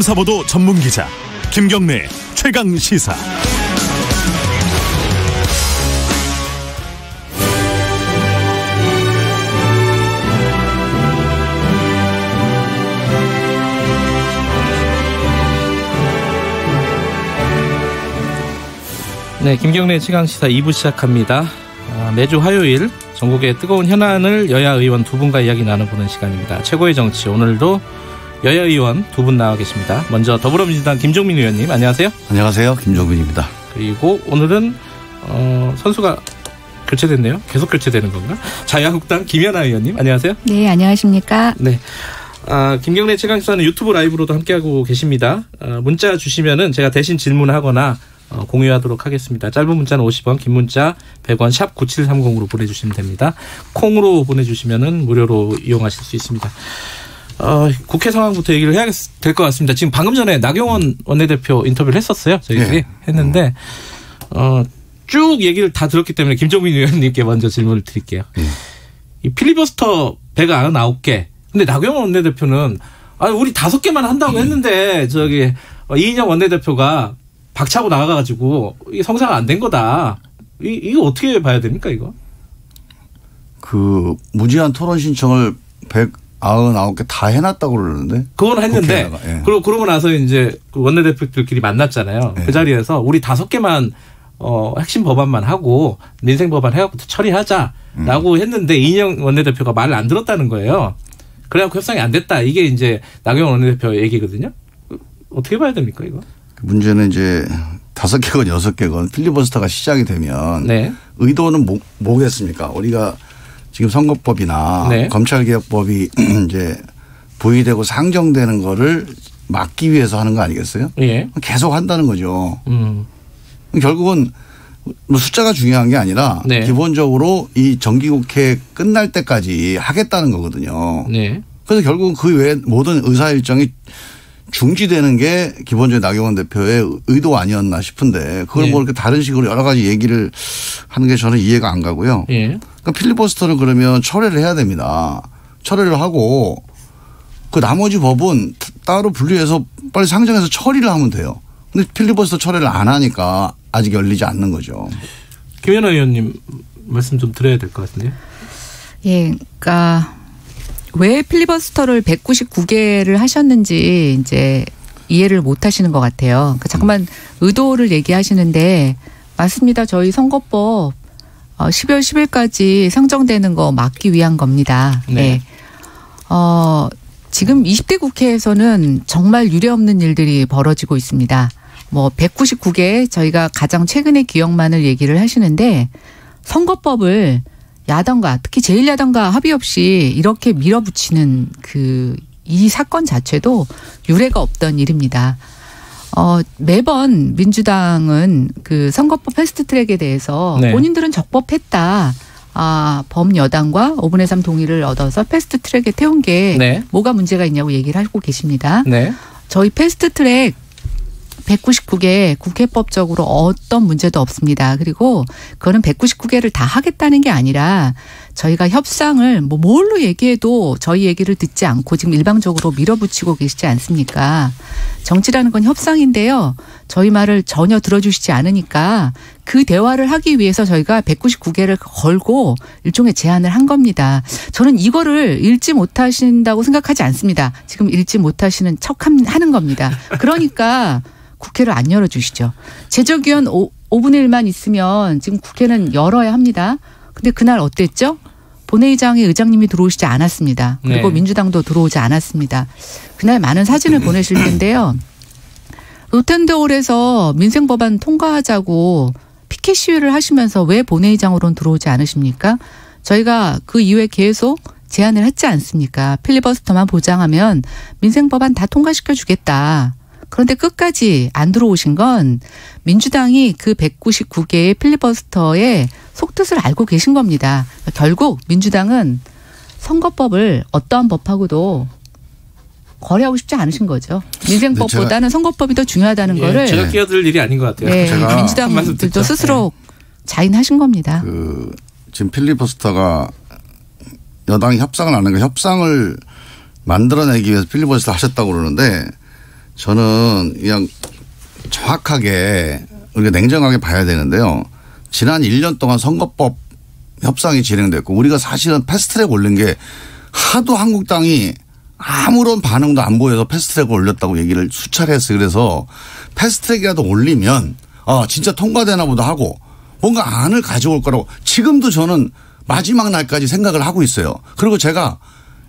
탐사보도 전문기자 김경래 최강시사. 네, 김경래 최강시사 2부 시작합니다. 매주 화요일 전국의 뜨거운 현안을 여야 의원 두 분과 이야기 나눠보는 시간입니다. 최고의 정치, 오늘도 여야 의원 두 분 나와 계십니다. 먼저 더불어민주당 김종민 의원님, 안녕하세요. 안녕하세요, 김종민입니다. 그리고 오늘은 선수가 교체됐네요. 계속 교체되는 건가? 자유한국당 김연아 의원님, 안녕하세요. 네, 안녕하십니까. 네. 김경래 최강시사는 유튜브 라이브로도 함께하고 계십니다. 문자 주시면은 제가 대신 질문하거나 공유하도록 하겠습니다. 짧은 문자는 50원, 긴 문자 100원, 샵 9730으로 보내주시면 됩니다. 콩으로 보내주시면은 무료로 이용하실 수 있습니다. 국회 상황부터 얘기를 해야 될 것 같습니다. 지금 방금 전에 나경원 원내대표 인터뷰를 했었어요. 저희들이 네. 했는데 쭉 얘기를 다 들었기 때문에 김종민 의원님께 먼저 질문을 드릴게요. 이 필리버스터 199개. 근데 나경원 원내대표는 우리 5개만 한다고 했는데 저기 이인영 원내대표가 박차고 나가가지고 이게 성사가 안 된 거다. 이거 어떻게 봐야 됩니까, 이거? 그 무제한 토론 신청을 199개 다 해놨다고 그러는데. 그건 했는데. 예. 그러고 나서 이제 그 원내대표들끼리 만났잖아요. 예. 그 자리에서 우리 5개만 핵심 법안만 하고 민생 법안 해갖고 처리하자라고 했는데 이인영 원내대표가 말을 안 들었다는 거예요. 그래갖고 협상이 안 됐다. 이게 이제 나경원 원내대표 얘기거든요. 어떻게 봐야 됩니까, 이거? 문제는 이제 5개건 6개건 필리버스터가 시작이 되면 네. 의도는 뭐겠습니까? 우리가 지금 선거법이나 네. 검찰개혁법이 이제 부의되고 상정되는 거를 막기 위해서 하는 거 아니겠어요? 예. 계속 한다는 거죠. 결국은 뭐 숫자가 중요한 게 아니라 네. 기본적으로 이 정기국회 끝날 때까지 하겠다는 거거든요. 네. 그래서 결국은 그 외에 모든 의사 일정이 중지되는 게 기본적으로 나경원 대표의 의도 아니었나 싶은데 그걸 네. 뭐 이렇게 다른 식으로 여러 가지 얘기를 하는 게 저는 이해가 안 가고요. 예. 그러니까 필리버스터를 그러면 철회를 해야 됩니다. 철회를 하고 그 나머지 법은 따로 분리해서 빨리 상정해서 처리를 하면 돼요. 근데 필리버스터 철회를 안 하니까 아직 열리지 않는 거죠. 김연아 의원님 말씀 좀 드려야 될 것 같은데요. 예, 그러니까 왜 필리버스터를 199개를 하셨는지 이제 이해를 못 하시는 것 같아요. 그러니까 자꾸만 의도를 얘기하시는데 맞습니다. 저희 선거법 12월 10일까지 상정되는 거 막기 위한 겁니다. 네. 네. 지금 20대 국회에서는 정말 유례없는 일들이 벌어지고 있습니다. 뭐 199개 저희가 가장 최근의 기억만을 얘기를 하시는데 선거법을 야당과 특히 제1야당과 합의 없이 이렇게 밀어붙이는 이 사건 자체도 유례가 없던 일입니다. 매번 민주당은 그 선거법 패스트트랙에 대해서 네. 본인들은 적법했다. 범여당과 5분의 3 동의를 얻어서 패스트트랙에 태운 게 네. 뭐가 문제가 있냐고 얘기를 하고 계십니다. 네. 저희 패스트트랙 199개 국회법적으로 어떤 문제도 없습니다. 그리고 그거는 199개를 다 하겠다는 게 아니라 저희가 협상을 뭘로 얘기해도 저희 얘기를 듣지 않고 지금 일방적으로 밀어붙이고 계시지 않습니까? 정치라는 건 협상인데요. 저희 말을 전혀 들어주시지 않으니까 그 대화를 하기 위해서 저희가 199개를 걸고 일종의 제안을 한 겁니다. 저는 이거를 읽지 못하신다고 생각하지 않습니다. 지금 읽지 못하시는 척하는 겁니다. 그러니까 국회를 안 열어주시죠. 제적위원 5분의 1만 있으면 지금 국회는 열어야 합니다. 근데 그날 어땠죠? 본회의장에 의장님이 들어오시지 않았습니다. 그리고 네. 민주당도 들어오지 않았습니다. 그날 많은 사진을 보내실 텐데요. 로텐더홀에서 민생법안 통과하자고 피켓 시위를 하시면서 왜 본회의장으로는 들어오지 않으십니까? 저희가 그 이후에 계속 제안을 했지 않습니까? 필리버스터만 보장하면 민생법안 다 통과시켜 주겠다. 그런데 끝까지 안 들어오신 건 민주당이 그 199개의 필리버스터의 속뜻을 알고 계신 겁니다. 결국 민주당은 선거법을 어떠한 법하고도 거래하고 싶지 않으신 거죠. 민생법보다는 선거법이 더 중요하다는 거를. 제가 끼어들 일이 아닌 것 같아요. 네, 제가 민주당들도 스스로 자인하신 겁니다. 지금 필리버스터가 여당이 협상을 안 하는 거 협상을 만들어내기 위해서 필리버스터 하셨다고 그러는데 저는 그냥 정확하게 우리가 냉정하게 봐야 되는데요. 지난 1년 동안 선거법 협상이 진행됐고 우리가 사실은 패스트트랙 올린 게 하도 한국당이 아무런 반응도 안 보여서 패스트트랙을 올렸다고 얘기를 수차례 했어요. 그래서 패스트트랙이라도 올리면 진짜 통과되나 보다 하고 뭔가 안을 가져올 거라고 지금도 저는 마지막 날까지 생각을 하고 있어요. 그리고 제가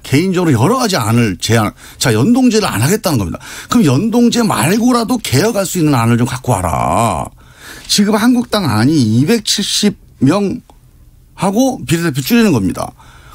개인적으로 여러 가지 안을 자, 연동제를 안 하겠다는 겁니다. 그럼 연동제 말고라도 개혁할 수 있는 안을 좀 갖고 와라. 지금 한국당 안이 270명 하고 비례대표 줄이는 겁니다.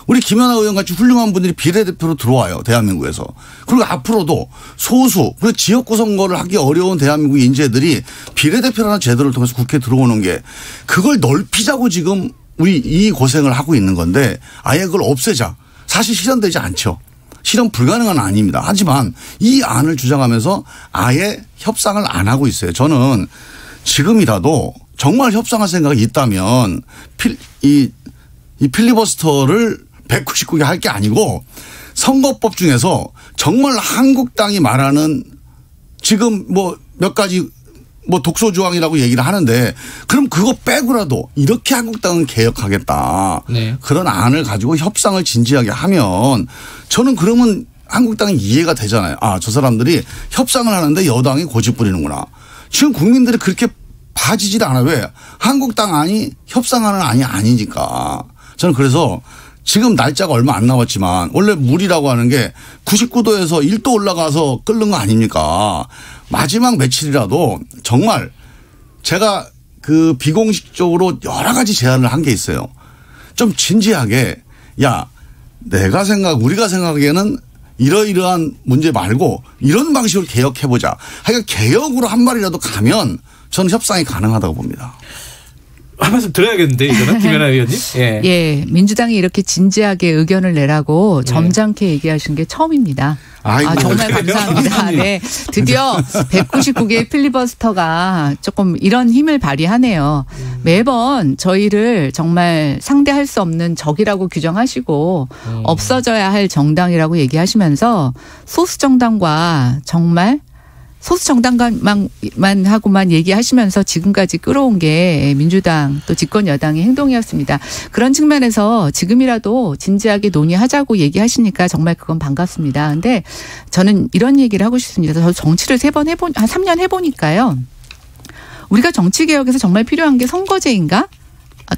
우리 김연아 의원 같이 훌륭한 분들이 비례대표로 들어와요. 대한민국에서. 그리고 앞으로도 소수 그리고 지역구 선거를 하기 어려운 대한민국 인재들이 비례대표라는 제도를 통해서 국회에 들어오는 게 그걸 넓히자고 지금 우리 이 고생을 하고 있는 건데 아예 그걸 없애자. 사실 실현되지 않죠. 실현 불가능한 안입니다. 하지만 이 안을 주장하면서 아예 협상을 안 하고 있어요. 저는 지금이라도 정말 협상할 생각이 있다면 이 필리버스터를 199개 할 게 아니고 선거법 중에서 정말 한국당이 말하는 지금 뭐 몇 가지 뭐 독소 조항이라고 얘기를 하는데 그럼 그거 빼고라도 이렇게 한국당은 개혁하겠다. 네. 그런 안을 가지고 협상을 진지하게 하면 저는 그러면 한국당이 이해가 되잖아요. 저 사람들이 협상을 하는데 여당이 고집 부리는구나. 지금 국민들이 그렇게 봐지질 않아요. 왜? 한국당 안이 협상하는 안이 아니니까. 저는 그래서 지금 날짜가 얼마 안 남았지만 원래 물이라고 하는 게 99도에서 1도 올라가서 끓는 거 아닙니까? 마지막 며칠이라도 정말 제가 그 비공식적으로 여러 가지 제안을 한 게 있어요. 좀 진지하게 우리가 생각하기에는 이러이러한 문제 말고 이런 방식으로 개혁해보자. 하여간 개혁으로 한 발이라도 가면 저는 협상이 가능하다고 봅니다. 한 말씀 드려야겠는데 이거는 김연아 의원님. 예, 민주당이 이렇게 진지하게 의견을 내라고 점잖게 얘기하신 게 처음입니다. 정말 감사합니다. 네, 드디어 199개의 필리버스터가 조금 이런 힘을 발휘하네요. 매번 저희를 정말 상대할 수 없는 적이라고 규정하시고 없어져야 할 정당이라고 얘기하시면서 소수 정당과 정말 소수 정당만 하고만 얘기하시면서 지금까지 끌어온 게 민주당 또 집권 여당의 행동이었습니다. 그런 측면에서 지금이라도 진지하게 논의하자고 얘기하시니까 정말 그건 반갑습니다. 근데 저는 이런 얘기를 하고 싶습니다. 저 정치를 한 3년 해보니까요. 우리가 정치개혁에서 정말 필요한 게 선거제인가?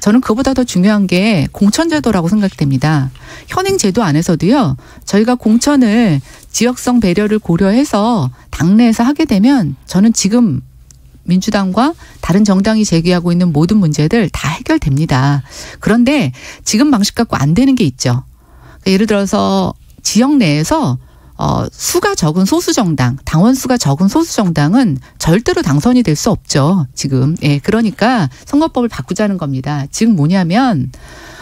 저는 그보다 더 중요한 게 공천제도라고 생각됩니다. 현행제도 안에서도요. 저희가 공천을 지역성 배려를 고려해서 당내에서 하게 되면 저는 지금 민주당과 다른 정당이 제기하고 있는 모든 문제들 다 해결됩니다. 그런데 지금 방식 갖고 안 되는 게 있죠. 예를 들어서 지역 내에서 수가 적은 소수정당, 당원 수가 적은 소수정당은 절대로 당선이 될 수 없죠. 지금. 그러니까 선거법을 바꾸자는 겁니다. 지금 뭐냐면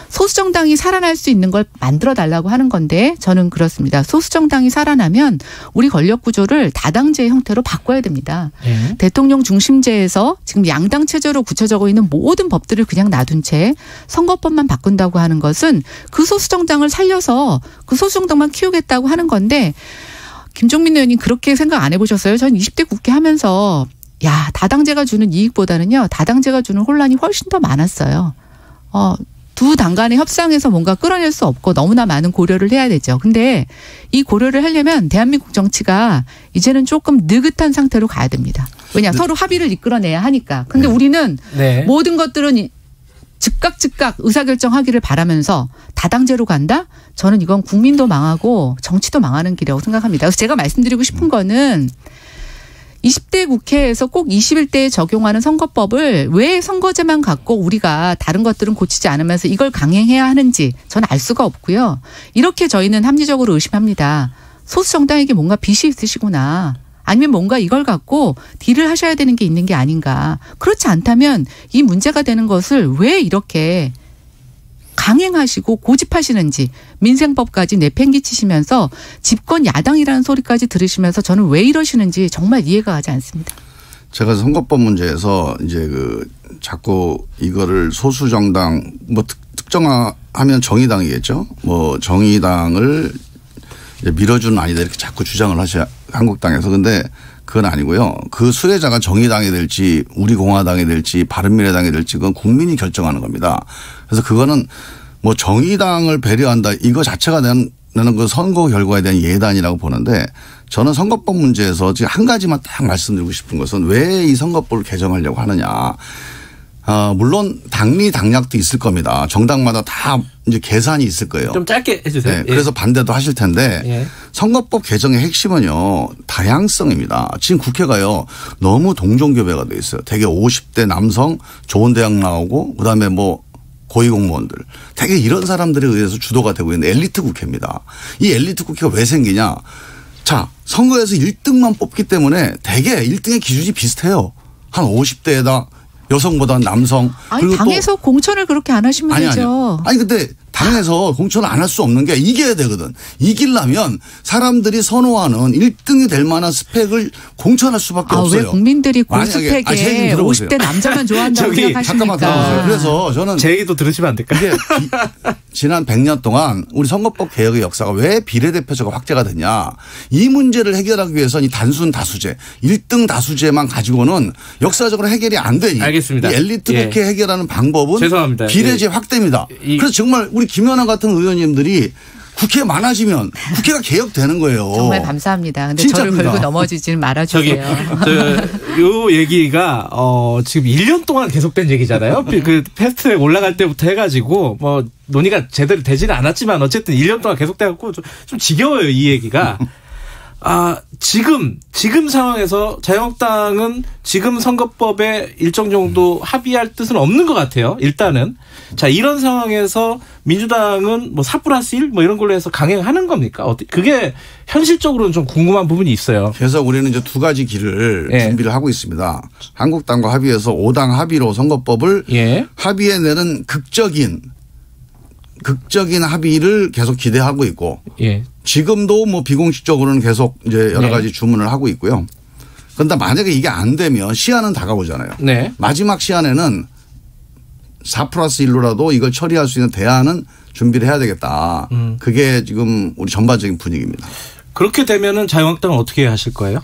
소수정당이 살아날 수 있는 걸 만들어 달라고 하는 건데 저는 그렇습니다. 소수정당이 살아나면 우리 권력구조를 다당제 형태로 바꿔야 됩니다. 대통령 중심제에서 지금 양당 체제로 굳혀져 있는 모든 법들을 그냥 놔둔 채 선거법만 바꾼다고 하는 것은 그 소수정당을 살려서 그 소수정당만 키우겠다고 하는 건데 김종민 의원님 그렇게 생각 안 해보셨어요? 전 20대 국회 하면서 다당제가 주는 이익보다는요. 다당제가 주는 혼란이 훨씬 더 많았어요. 두 당 간의 협상에서 뭔가 끌어낼 수 없고 너무나 많은 고려를 해야 되죠. 근데 이 고려를 하려면 대한민국 정치가 이제는 조금 느긋한 상태로 가야 됩니다. 왜냐? 서로 합의를 이끌어내야 하니까. 근데 우리는 모든 것들은 즉각 의사결정하기를 바라면서 다당제로 간다? 저는 이건 국민도 망하고 정치도 망하는 길이라고 생각합니다. 그래서 제가 말씀드리고 싶은 거는 20대 국회에서 꼭 21대에 적용하는 선거법을 왜 선거제만 갖고 우리가 다른 것들은 고치지 않으면서 이걸 강행해야 하는지 저는 알 수가 없고요. 이렇게 저희는 합리적으로 의심합니다. 소수 정당에게 뭔가 빚이 있으시구나. 아니면 뭔가 이걸 갖고 딜을 하셔야 되는 게 있는 게 아닌가. 그렇지 않다면 이 문제가 되는 것을 왜 이렇게 강행하시고 고집하시는지 민생법까지 내팽개치시면서 집권 야당이라는 소리까지 들으시면서 저는 왜 이러시는지 정말 이해가 가지 않습니다. 제가 선거법 문제에서 이제 자꾸 이거를 소수 정당 특정하면 정의당이겠죠. 정의당을 이제 밀어주는 아니다 이렇게 자꾸 주장을 하셔 한국당에서. 근데 그건 아니고요. 그 수혜자가 정의당이 될지 우리공화당이 될지 바른미래당이 될지 그건 국민이 결정하는 겁니다. 그래서 그거는 뭐 정의당을 배려한다 이거 자체가 나는 그 선거 결과에 대한 예단이라고 보는데 저는 선거법 문제에서 지금 한 가지만 딱 말씀드리고 싶은 것은 왜 이 선거법을 개정하려고 하느냐. 물론 당리 당략도 있을 겁니다. 정당마다 다 이제 계산이 있을 거예요. 좀 짧게 해주세요. 네, 그래서 반대도 하실 텐데 예. 선거법 개정의 핵심은요. 다양성입니다. 지금 국회가요. 너무 동종교배가 돼 있어요. 되게 50대 남성 좋은 대학 나오고 그다음에 뭐 고위공무원들 되게 이런 사람들에 의해서 주도가 되고 있는 엘리트 국회입니다. 이 엘리트 국회가 왜 생기냐. 자 선거에서 1등만 뽑기 때문에 되게 1등의 기준이 비슷해요. 한 50대에다 여성보다 남성. 아니 그리고 당에서 공천을 그렇게 안 하시면 되죠. 아니 근데 당에서 공천을 안 할 수 없는 게 이겨야 되거든. 이기려면 사람들이 선호하는 1등이 될 만한 스펙을 공천할 수밖에 없어요. 왜 국민들이 그 만약에, 스펙에 50대 남자만 좋아한다고 생각하십니까? 잠깐만 들어보세요. 그래서 저는 제 얘기도 들으시면 안 될까요? 이게 지난 100년 동안 우리 선거법 개혁의 역사가 왜 비례대표제가 확대가 됐냐. 이 문제를 해결하기 위해서는 이 단순 다수제 1등 다수제만 가지고는 역사적으로 해결이 안 되니. 알겠습니다. 이 엘리트 국회 해결하는 방법은 죄송합니다. 비례제 확대입니다. 그래서 정말 우리 김연아 같은 의원님들이 국회 많아지면 국회가 개혁되는 거예요. 정말 감사합니다. 근데 진짜입니다. 저를 걸고 넘어지지는 말아주세요. 요 얘기가 지금 1년 동안 계속된 얘기잖아요. 그 패스트트랙 올라갈 때부터 해가지고 뭐 논의가 제대로 되지는 않았지만 어쨌든 1년 동안 계속돼갖고 좀 지겨워요 이 얘기가. 지금 상황에서 자유한국당은 지금 선거법에 일정 정도 합의할 뜻은 없는 것 같아요. 일단은. 자, 이런 상황에서 민주당은 뭐 4+1 뭐 이런 걸로 해서 강행하는 겁니까? 그게 현실적으로는 좀 궁금한 부분이 있어요. 그래서 우리는 이제 두 가지 길을 준비를 하고 있습니다. 한국당과 합의해서 5당 합의로 선거법을 합의해내는 극적인 합의를 계속 기대하고 있고 지금도 뭐 비공식적으로는 계속 이제 여러 가지 주문을 하고 있고요. 그런데 만약에 이게 안 되면 시한은 다가오잖아요. 마지막 시한에는 4+1로라도 이걸 처리할 수 있는 대안은 준비를 해야 되겠다. 그게 지금 우리 전반적인 분위기입니다. 그렇게 되면은 자유한국당은 어떻게 하실 거예요?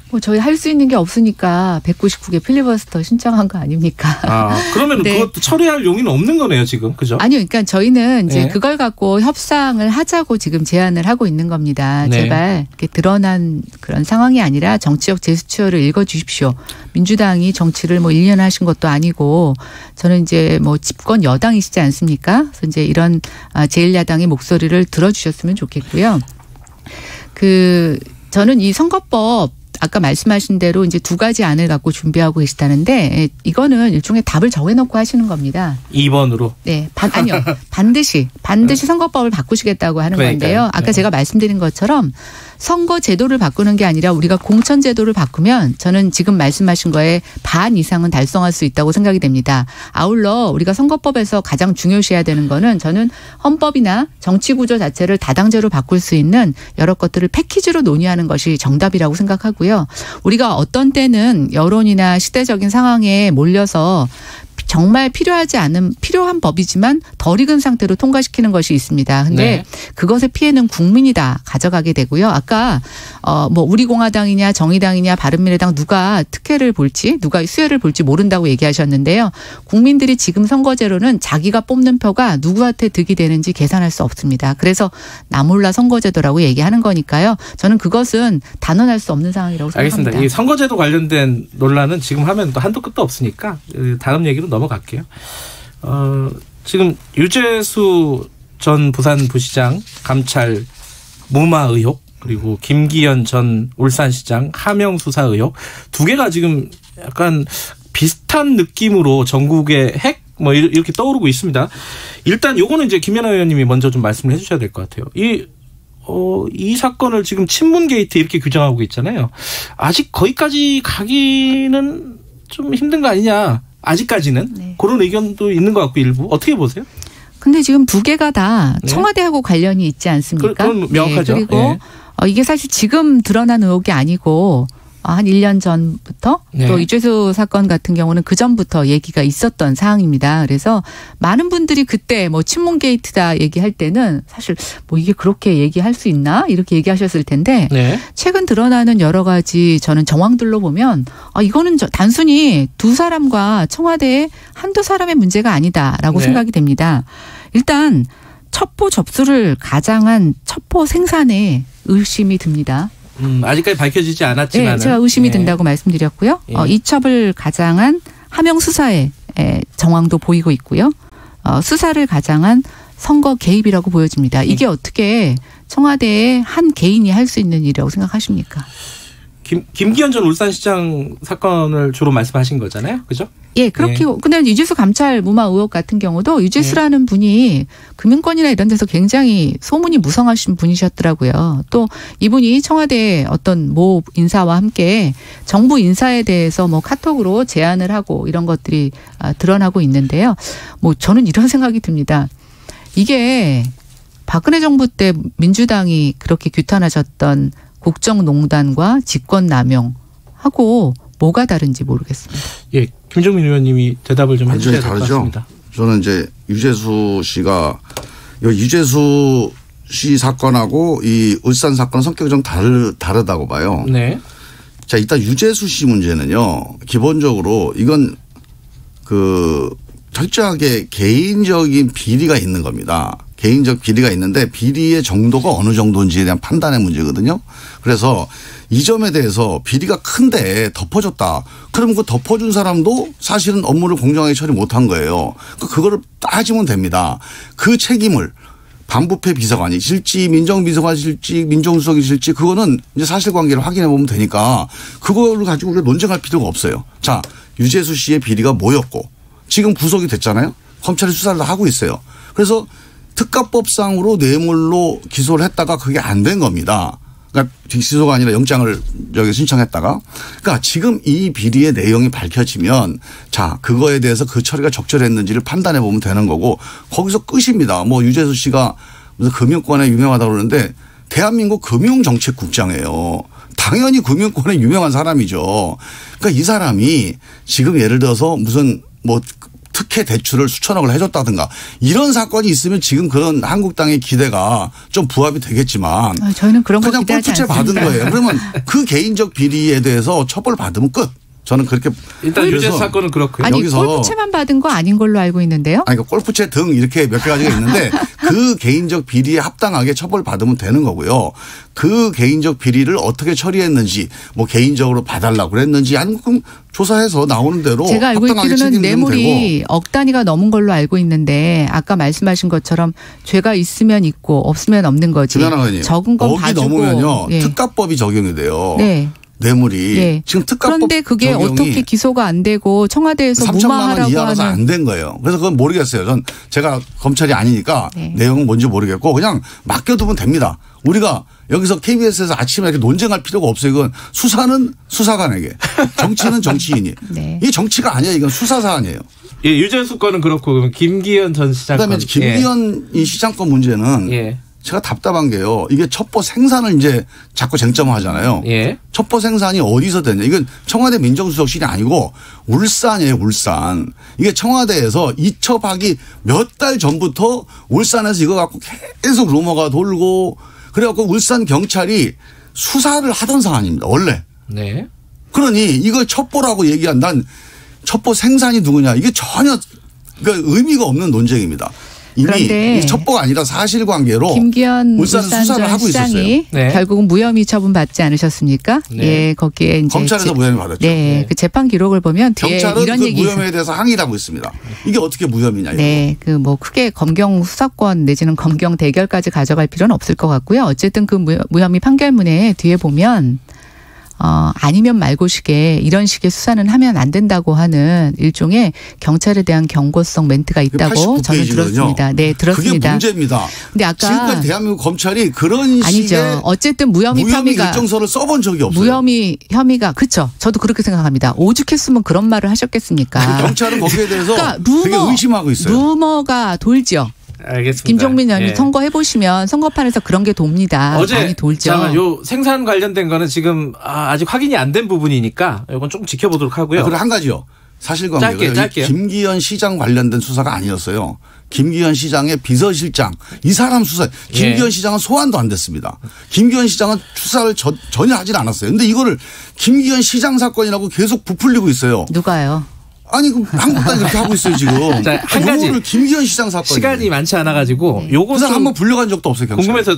뭐 저희 할 수 있는 게 없으니까 199개 필리버스터 신청한 거 아닙니까? 그러면 그것도 처리할 용의는 없는 거네요, 지금. 그죠? 아니요. 그러니까 저희는 이제 그걸 갖고 협상을 하자고 지금 제안을 하고 있는 겁니다. 제발 이렇게 드러난 그런 상황이 아니라 정치적 제스처를 읽어 주십시오. 민주당이 정치를 뭐 1년 하신 것도 아니고 저는 이제 뭐 집권 여당이시지 않습니까? 그래서 이제 이런 제1야당의 목소리를 들어주셨으면 좋겠고요. 저는 이 선거법 아까 말씀하신 대로 이제 두 가지 안을 갖고 준비하고 계시다는데 이거는 일종의 답을 정해놓고 하시는 겁니다. 2번으로? 네. 아니요. 반드시 선거법을 바꾸시겠다고 하는 건데요. 아까 제가 말씀드린 것처럼 선거 제도를 바꾸는 게 아니라 우리가 공천 제도를 바꾸면 저는 지금 말씀하신 거에 반 이상은 달성할 수 있다고 생각이 됩니다. 아울러 우리가 선거법에서 가장 중요시해야 되는 거는 저는 헌법이나 정치 구조 자체를 다당제로 바꿀 수 있는 여러 것들을 패키지로 논의하는 것이 정답이라고 생각하고요. 우리가 어떤 때는 여론이나 시대적인 상황에 몰려서 정말 필요한 법이지만 덜 익은 상태로 통과시키는 것이 있습니다. 근데 그것의 피해는 국민이 다 가져가게 되고요. 아까 뭐 우리공화당이냐 정의당이냐 바른미래당 누가 특혜를 볼지 누가 수혜를 볼지 모른다고 얘기하셨는데요. 국민들이 지금 선거제로는 자기가 뽑는 표가 누구한테 득이 되는지 계산할 수 없습니다. 그래서 나몰라 선거제도라고 얘기하는 거니까요. 저는 그것은 단언할 수 없는 상황이라고 생각합니다. 알겠습니다. 이 선거제도 관련된 논란은 지금 하면 또 한도 끝도 없으니까 다음 얘기로 넘어갈게요. 지금 유재수 전 부산부시장 감찰 무마 의혹 그리고 김기현 전 울산시장 하명 수사 의혹 두 개가 지금 약간 비슷한 느낌으로 전국의 핵 뭐 이렇게 떠오르고 있습니다. 일단 요거는 이제 김연아 의원님이 먼저 좀 말씀을 해주셔야 될 것 같아요. 이 사건을 지금 친문 게이트 이렇게 규정하고 있잖아요. 아직 거기까지 가기는 좀 힘든 거 아니냐. 아직까지는 그런 의견도 있는 것 같고 일부 어떻게 보세요? 근데 지금 두 개가 다 청와대하고 관련이 있지 않습니까? 그건 명확하죠. 그리고 이게 사실 지금 드러난 의혹이 아니고 한 1년 전부터 네. 또 이죄수 사건 같은 경우는 그 전부터 얘기가 있었던 사항입니다. 그래서 많은 분들이 그때 뭐 친문 게이트다 얘기할 때는 사실 뭐 이게 그렇게 얘기할 수 있나 이렇게 얘기하셨을 텐데 네. 최근 드러나는 여러 가지 저는 정황들로 보면 이거는 단순히 두 사람과 청와대의 한두 사람의 문제가 아니다라고 네. 생각이 됩니다. 일단 첩보 접수를 가장한 첩보 생산에 의심이 듭니다. 아직까지 밝혀지지 않았지만. 네, 제가 의심이 든다고 말씀드렸고요. 예. 이첩을 가장한 하명 수사의 정황도 보이고 있고요. 수사를 가장한 선거 개입이라고 보여집니다. 이게 어떻게 청와대의 한 개인이 할 수 있는 일이라고 생각하십니까? 김기현 전 울산시장 사건을 주로 말씀하신 거잖아요. 그죠? 예, 그렇게. 예. 근데 유재수 감찰 무마 의혹 같은 경우도 유재수라는 분이 금융권이나 이런 데서 굉장히 소문이 무성하신 분이셨더라고요. 또 이분이 청와대 어떤 모 인사와 함께 정부 인사에 대해서 뭐 카톡으로 제안을 하고 이런 것들이 드러나고 있는데요. 뭐 저는 이런 생각이 듭니다. 이게 박근혜 정부 때 민주당이 그렇게 규탄하셨던 국정농단과 직권남용하고 뭐가 다른지 모르겠습니다. 예, 김정민 의원님이 대답을 좀 완전히 해주셔야 될 것 다르죠. 같습니다. 저는 이제 유재수 씨가 유재수 씨 사건하고 이 울산 사건 성격이 좀 다르다고 봐요. 네. 자, 일단 유재수 씨 문제는요. 기본적으로 이건 철저하게 개인적인 비리가 있는 겁니다. 개인적 비리가 있는데 비리의 정도가 어느 정도인지에 대한 판단의 문제거든요. 그래서 이 점에 대해서 비리가 큰데 덮어줬다. 그러면 그 덮어준 사람도 사실은 업무를 공정하게 처리 못한 거예요. 그거를 따지면 됩니다. 그 책임을 반부패 비서관이 실지 민정비서관이 실지 민정수석이 실지 그거는 이제 사실관계를 확인해 보면 되니까 그거를 가지고 우리가 논쟁할 필요가 없어요. 자, 유재수 씨의 비리가 뭐였고 지금 구속이 됐잖아요. 검찰이 수사를 하고 있어요. 그래서 특가법상으로 뇌물로 기소를 했다가 그게 안 된 겁니다. 그러니까 기소가 아니라 영장을 신청했다가. 그러니까 지금 이 비리의 내용이 밝혀지면 자, 그거에 대해서 그 처리가 적절했는지를 판단해 보면 되는 거고 거기서 끝입니다. 뭐 유재수 씨가 무슨 금융권에 유명하다고 그러는데 대한민국 금융정책국장이에요. 당연히 금융권에 유명한 사람이죠. 그러니까 이 사람이 지금 예를 들어서 무슨 뭐 특혜 대출을 수천억을 해줬다든가 이런 사건이 있으면 지금 그런 한국당의 기대가 좀 부합이 되겠지만 저희는 그런 거 그냥 기대하지 골프채 받은 않습니다. 거예요. 그러면 그 개인적 비리에 대해서 처벌 받으면 끝. 저는 그렇게. 일단 유재수 사건은 그렇고요. 아니 여기서 골프채만 받은 거 아닌 걸로 알고 있는데요. 아니, 그러니까 골프채 등 이렇게 몇 개 가지가 있는데 그 개인적 비리에 합당하게 처벌 받으면 되는 거고요. 그 개인적 비리를 어떻게 처리했는지 뭐 개인적으로 봐달라고 그랬는지 아니면 그럼 조사해서 나오는 대로 제가 알고 합당하게 있기로는 책임지면 뇌물이 되고. 억 단위가 넘은 걸로 알고 있는데 아까 말씀하신 것처럼 죄가 있으면 있고 없으면 없는 거지. 김연아 의원님. 적은 건 억이 봐주고. 넘으면요. 예. 특가법이 적용이 돼요. 네. 뇌물이. 예. 지금 특가법 그런데 그게 적용이 어떻게 기소가 안 되고 청와대에서 3천만 원 무마하라고 이하라서 하는. 안 된 거예요. 그래서 그건 모르겠어요. 전 제가 검찰이 아니니까 네. 내용은 뭔지 모르겠고 그냥 맡겨두면 됩니다. 우리가 여기서 KBS에서 아침에 이렇게 논쟁할 필요가 없어요. 이건 수사는 수사관에게, 정치는 정치인이. 네. 이게 정치가 아니에요. 이건 수사 사안이에요. 예, 유재수 건은 그렇고 그럼 김기현 전 시장 그다음에 건. 김기현 이 시장권 문제는 예. 제가 답답한 게요. 이게 첩보 생산을 이제 자꾸 쟁점화하잖아요. 예. 첩보 생산이 어디서 됐냐. 이건 청와대 민정수석실이 아니고 울산이에요. 울산. 이게 청와대에서 이첩하기 몇 달 전부터 울산에서 이거 갖고 계속 루머가 돌고 그래갖고 울산 경찰이 수사를 하던 사안입니다. 원래. 네. 그러니 이걸 첩보라고 얘기한 난 첩보 생산이 누구냐. 이게 전혀 그러니까 의미가 없는 논쟁입니다. 이미 첩보가 아니라 사실관계로 김기현 울산 수사를 하고 시장이 있었어요. 네. 결국은 무혐의 처분 받지 않으셨습니까? 네. 예, 거기에 이제 검찰에서 무혐의 받았죠. 네, 네. 그 재판 기록을 보면 뒤에 경찰은 이런 그 얘기 무혐의에 대해서 항의를 하고 있습니다. 이게 어떻게 무혐의냐. 이거. 네, 그 뭐 크게 검경 수사권 내지는 검경 대결까지 가져갈 필요는 없을 것 같고요. 어쨌든 그 무혐의 판결문에 뒤에 보면 아니면 말고식에 이런 식의 수사는 하면 안 된다고 하는 일종의 경찰에 대한 경고성 멘트가 있다고 저는 들었습니다. 네, 들었습니다. 그게 문제입니다. 근데 아까 지금까지 대한민국 검찰이 그런 아니죠. 식의 어쨌든 무혐의 혐의가 일정서를 써본 적이 없어요. 무혐의 혐의가 그렇죠. 저도 그렇게 생각합니다. 오죽했으면 그런 말을 하셨겠습니까? 경찰은 거기에 대해서 그러니까 되게 의심하고 있어요. 루머가 돌죠. 알겠습니다. 김종민 의원님 예. 선거해 보시면 선거판에서 그런 게 돕니다. 어제 많이 돌죠. 요 생산 관련된 거는 지금 아직 확인이 안 된 부분이니까 이건 조금 지켜보도록 하고요. 그리고 한 가지요. 사실관계가 짧게요. 김기현 시장 관련된 수사가 아니었어요. 김기현 시장의 비서실장 이 사람 수사. 김기현 시장은 소환도 안 됐습니다. 김기현 시장은 수사를 전혀 하질 않았어요. 그런데 이거를 김기현 시장 사건이라고 계속 부풀리고 있어요. 누가요? 아니 그럼 한국까지 그렇게 하고 있어요 지금. 자, 한 가지 김기현 시장 사건 시간이 많지 않아 가지고 요거 그 사람 한번 불려간 적도 없어요. 경찰에. 궁금해서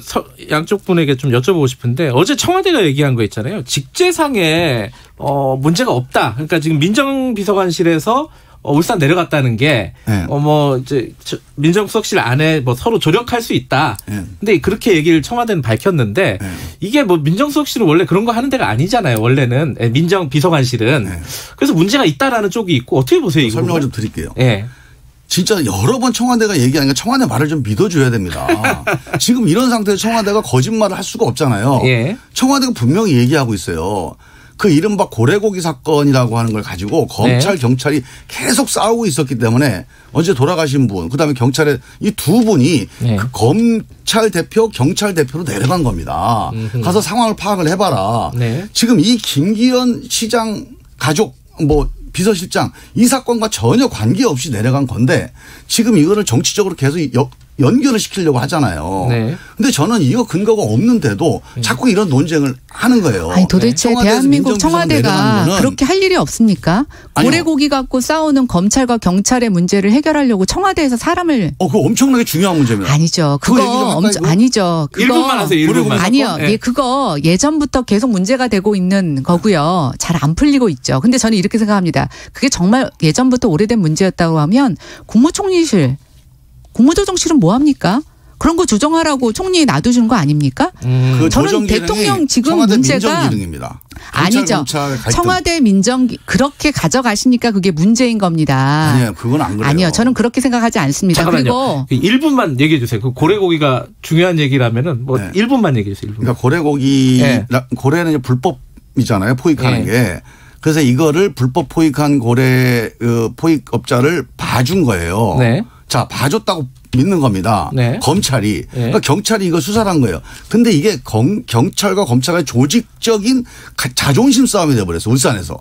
양쪽 분에게 좀 여쭤보고 싶은데 어제 청와대가 얘기한 거 있잖아요. 직제상에 문제가 없다. 그러니까 지금 민정비서관실에서 울산 내려갔다는 게 네. 이제 민정수석실 안에 서로 조력할 수 있다. 네. 근데 그렇게 얘기를 청와대는 밝혔는데 네. 이게 민정수석실은 원래 그런 거 하는 데가 아니잖아요. 원래는 민정비서관실은. 네. 그래서 문제가 있다라는 쪽이 있고 어떻게 보세요? 이거 설명을 좀 드릴게요. 예. 진짜 여러 번 청와대가 얘기하니까 청와대 말을 좀 믿어줘야 됩니다. 지금 이런 상태에서 청와대가 거짓말을 할 수가 없잖아요. 예. 청와대가 분명히 얘기하고 있어요. 그 이른바 고래고기 사건이라고 하는 걸 가지고 검찰 네. 경찰이 계속 싸우고 있었기 때문에 어제 돌아가신 분 그다음에 경찰의 이 두 분이 네. 그 검찰 대표 경찰 대표로 내려간 겁니다. 가서 상황을 파악을 해봐라. 네. 지금 이 김기현 시장 가족 비서실장 이 사건과 전혀 관계없이 내려간 건데 지금 이거를 정치적으로 계속 연결을 시키려고 하잖아요. 네. 근데 저는 이거 근거가 없는데도 자꾸 이런 논쟁을 하는 거예요. 아니 도대체 청와대에서 대한민국 민정비서관 청와대가 내려가는 거는 그렇게 할 일이 없습니까? 아니요. 고래고기 갖고 싸우는 검찰과 경찰의 문제를 해결하려고 청와대에서 사람을 그거 엄청나게 중요한 문제입니다. 아니죠. 그거 얘기 좀 할까요, 이거? 아니죠. 그거 1분만 하세요. 1분만. 아니요. 네. 예, 그거 예전부터 계속 문제가 되고 있는 거고요. 잘 안 풀리고 있죠. 근데 저는 이렇게 생각합니다. 그게 정말 예전부터 오래된 문제였다고 하면 국무총리실, 국무조정실은 뭐 합니까? 그런 거 조정하라고 총리에 놔두시는 거 아닙니까? 그 저는 조정 기능이 대통령 지금 청와대 문제가 민정기능입니다. 아니죠. 청와대 그렇게 가져가시니까 그게 문제인 겁니다. 아니요. 그건 안 그래요. 아니요. 저는 그렇게 생각하지 않습니다. 잠깐만요. 그리고 1분만 얘기해 주세요. 그 고래고기가 중요한 얘기라면은 네. 1분만 얘기해 주세요. 1분. 그러니까 고래고기 네. 고래는 이제 불법이잖아요. 포획하는 네. 게. 그래서 이거를 불법 포획한 고래 포획업자를 봐준 거예요. 네. 자, 봐줬다고 믿는 겁니다. 네. 검찰이. 네. 그러니까 경찰이 이거 수사를 한 거예요. 근데 이게 경찰과 검찰의 조직적인 자존심 싸움이 돼버렸어요. 울산에서.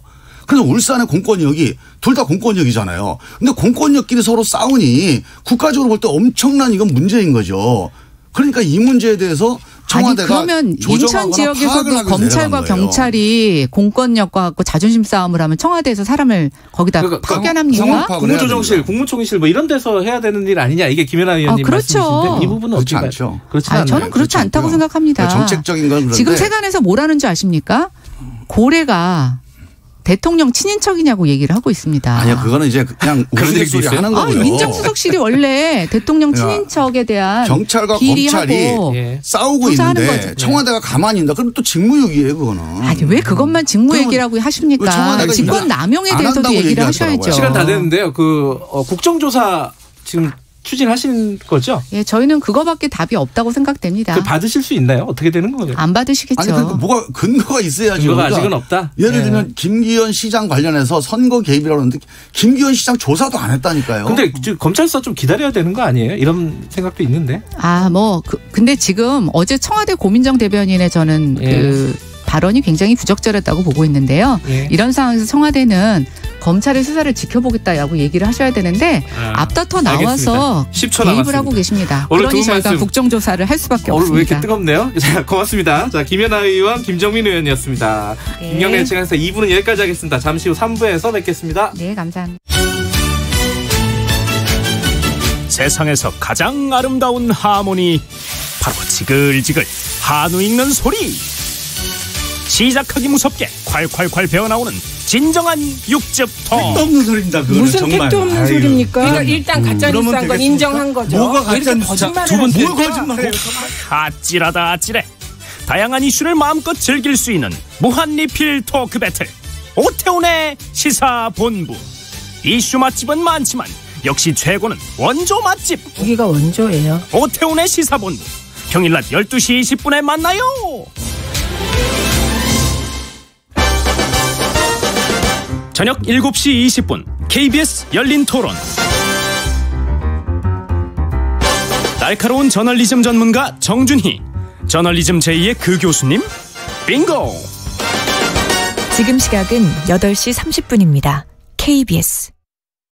그래서 울산의 공권력이 둘 다 공권력이잖아요. 근데 공권력끼리 서로 싸우니 국가적으로 볼 때 엄청난 이건 문제인 거죠. 그러니까 이 문제에 대해서 청와대가 그러면 인천 지역에서도 검찰과 경찰이 공권력과 갖고 자존심 싸움을 하면 청와대에서 사람을 거기다 파견합니까? 국무조정실, 국무총리실 이런 데서 해야 되는 일 아니냐 이게 김연아 의원님 그렇죠. 말씀이신데 이 부분은 그렇지 어떻게 않죠. 그렇지 않아요. 저는 그렇지 않다고 생각합니다. 정책적인 건 그런데 지금 세간에서 뭐라는 줄 아십니까? 고래가 대통령 친인척이냐고 얘기를 하고 있습니다. 아니요, 그거는 이제 그냥 우스갯소리 하는 거고요. 민정수석실이 원래 대통령 친인척에 대한 경찰과 비리하고 검찰이 싸우고 조사하는 있는데 거죠. 청와대가 가만히 있다. 그럼 또 직무유기예요, 그거는. 아니 왜 그것만 직무 얘기라고 하십니까? 청와대가 직권 남용에 안 대해서도 한다고 얘기를 얘기하더라고요. 하셔야죠. 시간 다 됐는데요. 국정조사 지금 추진하시는 거죠? 예, 저희는 그거밖에 답이 없다고 생각됩니다. 그 받으실 수 있나요? 어떻게 되는 거예요? 안 받으시겠죠. 아니, 그러니까 뭐가 근거가 있어야죠. 근거가 그러니까 아직은 없다? 예를 들면 김기현 시장 관련해서 선거 개입이라고 하는데 김기현 시장 조사도 안 했다니까요. 근데 검찰 수사 좀 기다려야 되는 거 아니에요? 이런 생각도 있는데. 근데 지금 어제 청와대 고민정 대변인의 저는 그 발언이 굉장히 부적절했다고 보고 있는데요. 이런 상황에서 청와대는 검찰의 수사를 지켜보겠다라고 얘기를 하셔야 되는데 앞다퉈 나와서 10초 개입을 남았습니다. 하고 계십니다. 오늘 그러니 좋은 저희가 말씀. 국정조사를 할 수밖에 오늘 없습니다. 왜 이렇게 뜨겁네요? 자, 고맙습니다. 자, 김연아 의원, 김정민 의원이었습니다. 네. 김경래 최강시사 2부는 여기까지 하겠습니다. 잠시 후 3부에서 뵙겠습니다. 네, 감사합니다. 세상에서 가장 아름다운 하모니 바로 지글지글 한우 익는 소리. 시작하기 무섭게 콸콸콸 배어나오는 진정한 육즙통. 없는 소리입니다. 그거는 무슨 정말. 택도 없는 소리입니까? 그러니까 일단 가짜뉴스한 건 되겠습니까? 인정한 거죠. 뭐가 가짜뉴스야? 거짓말을 두 분 뭘 하십니까? 거짓말해요? 아찔하다 아찔해. 다양한 이슈를 마음껏 즐길 수 있는 무한리필 토크 배틀 오태훈의 시사본부. 이슈 맛집은 많지만 역시 최고는 원조 맛집 여기가 원조예요. 오태훈의 시사본부. 평일 낮 12시 20분에 만나요. 저녁 7시 20분 KBS 열린 토론. 날카로운 저널리즘 전문가 정준희, 저널리즘 제2의 그 교수님, 빙고! 지금 시각은 8시 30분입니다. KBS